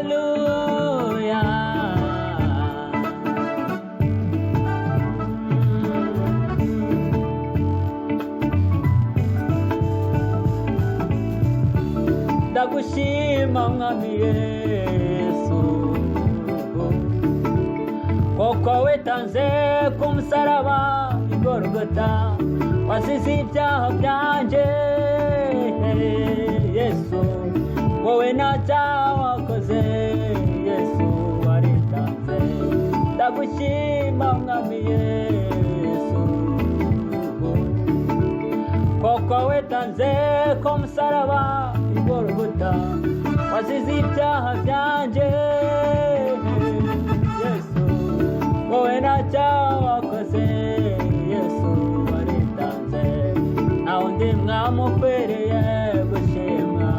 Haleluya. Ndagushima Mwami Yesu, koko wetanze ku musaraba i Golgota, wasize ibyaha byanjye. Yesu, wowe ntacyaha wakoze. Yesu waritanze. Ndagushima Mwami Yesu, koko wetanze ku musaraba i Golgota, wasize ibyaha byanjye. Yesu, wowe ntacyaha wakoze. Yesu waritanze. nta wundi mwami ukwiriye gushimwa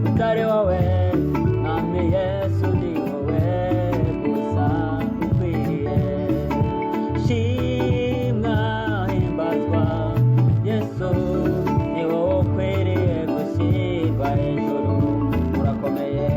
utari wowe. Mwami Yesu, ni wowe gusa ukwiriye shimwa, himbazwa. Yesu, ni wowe ukwiriye gushyirwa hejuru. Urakomeye.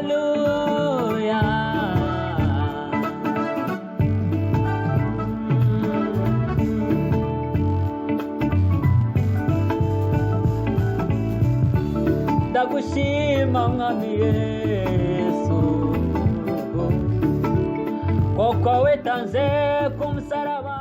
Haleluya. Ndagushima Mwami Yesu, koko wetanze ku musaraba